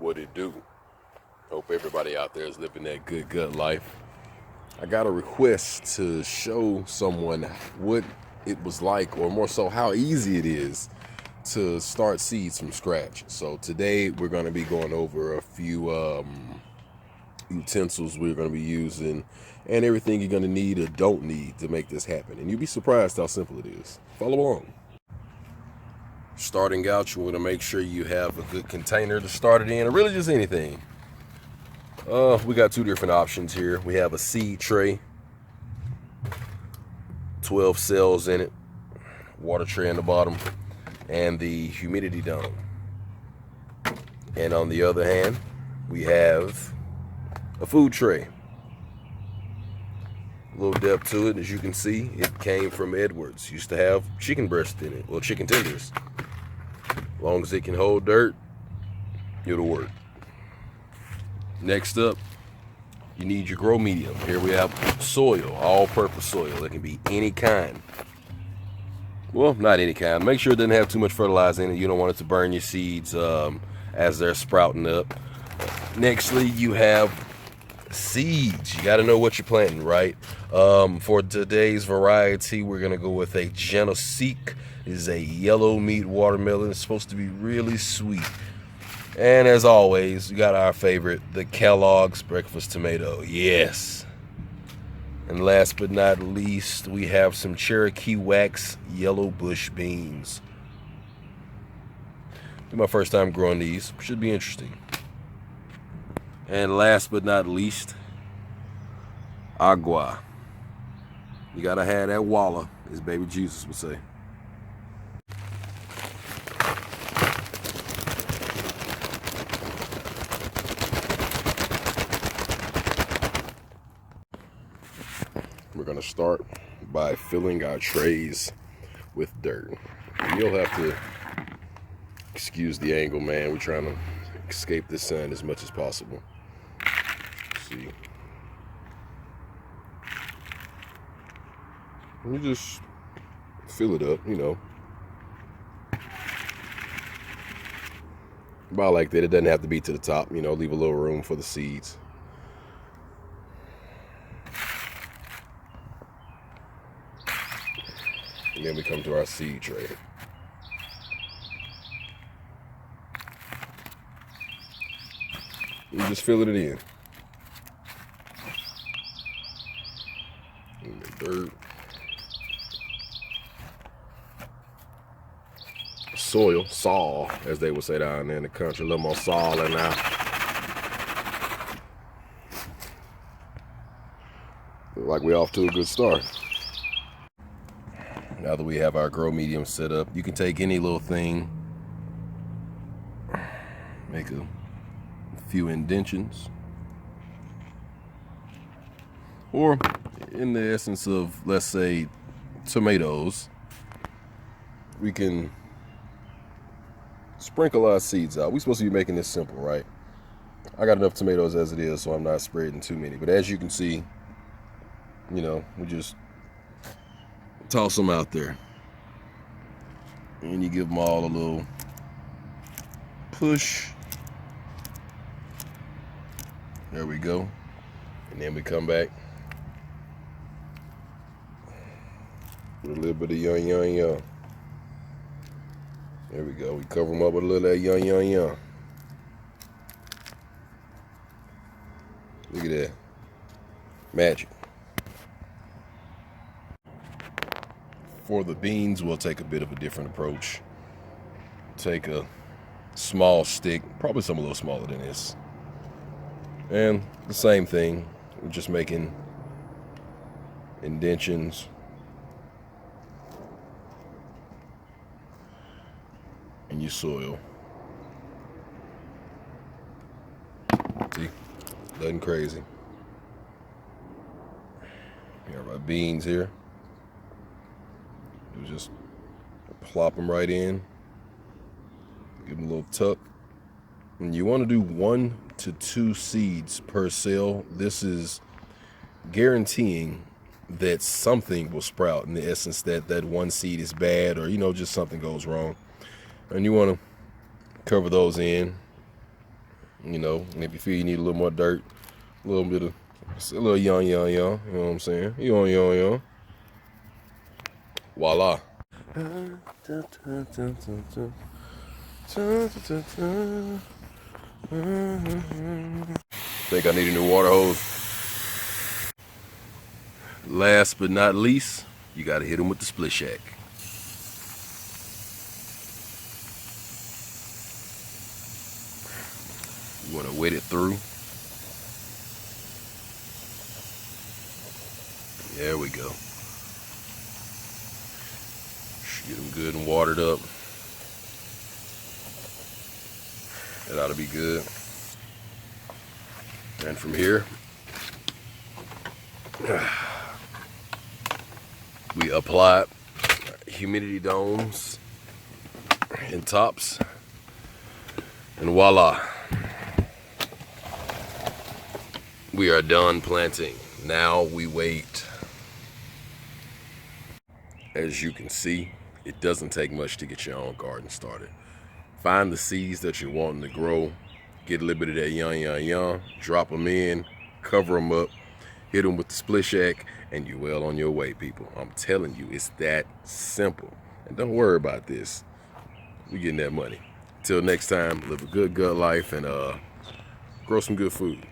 What it do? Hope everybody out there is living that good gut life. I got a request to show someone what it was like, or more so how easy it is to start seeds from scratch. So today we're going to be going over a few utensils we're going to be using and everything you're going to need or don't need to make this happen. And you'll be surprised how simple it is. Follow along. Starting out, you want to make sure you have a good container to start it in, or really just anything. We got two different options here. We have a seed tray, 12 cells in it, water tray on the bottom, and the humidity dome. And on the other hand, we have a food tray. A little depth to it, as you can see. It came from Edwards. Used to have chicken breast in it, well, chicken tenders. As long as it can hold dirt, it'll work. Next up, you need your grow medium. Here we have soil, all-purpose soil. It can be any kind. Well, not any kind. Make sure it doesn't have too much fertilizer in it. You don't want it to burn your seeds as they're sprouting up. Nextly, you have seeds. You got to know what you're planting, right? For today's variety, we're going to go with a Janosik. It is a yellow meat watermelon. It's supposed to be really sweet. And as always, we got our favorite, the Kellogg's breakfast tomato. Yes. And last but not least, we have some Cherokee wax yellow bush beans. This is my first time growing these. Should be interesting. And last but not least, agua. You gotta have that walla, as baby Jesus would say. We're gonna start by filling our trays with dirt. You'll have to excuse the angle, man. We're trying to escape the sun as much as possible. Let's see. You just fill it up, you know. About like that. It doesn't have to be to the top, you know, leave a little room for the seeds. And then we come to our seed tray. You just fill it in. And the dirt. Soil, as they would say down there in the country. A little more soil in now. Look like we're off to a good start. Now that we have our grow medium set up, you can take any little thing, make a few indentions, or in the essence of, let's say, tomatoes, we can sprinkle our seeds out. We're supposed to be making this simple, right? I got enough tomatoes as it is, so I'm not spreading too many. But as you can see, you know, we just toss them out there. And you give them all a little push. There we go. And then we come back with a little bit of young. There we go. We cover them up with a little of that young. Look at that. Magic. For the beans, we'll take a bit of a different approach. Take a small stick, probably some a little smaller than this. And the same thing, we're just making indentions. In your soil. See? Nothing crazy. We have our beans here. You just plop them right in. Give them a little tuck. And you want to do 1 to 2 seeds per cell. This is guaranteeing that something will sprout, in the essence that that one seed is bad, or, you know, just something goes wrong. And you want to cover those in. You know, and if you feel you need a little more dirt, a little bit of, a little young, you know what I'm saying? Young. Voila. Think I need a new water hose. Last but not least, you gotta hit them with the split shack. You wanna wet it through. There we go. Get them good and watered up. That ought to be good. And from here, we apply humidity domes and tops, and voila, we are done planting. Now we wait. As you can see, it doesn't take much to get your own garden started. Find the seeds that you're wanting to grow, get a little bit of that young, drop them in, cover them up, hit them with the split shack, and you're well on your way, people. I'm telling you, it's that simple. And don't worry about this. We're getting that money. Till next time, live a good gut life and grow some good food.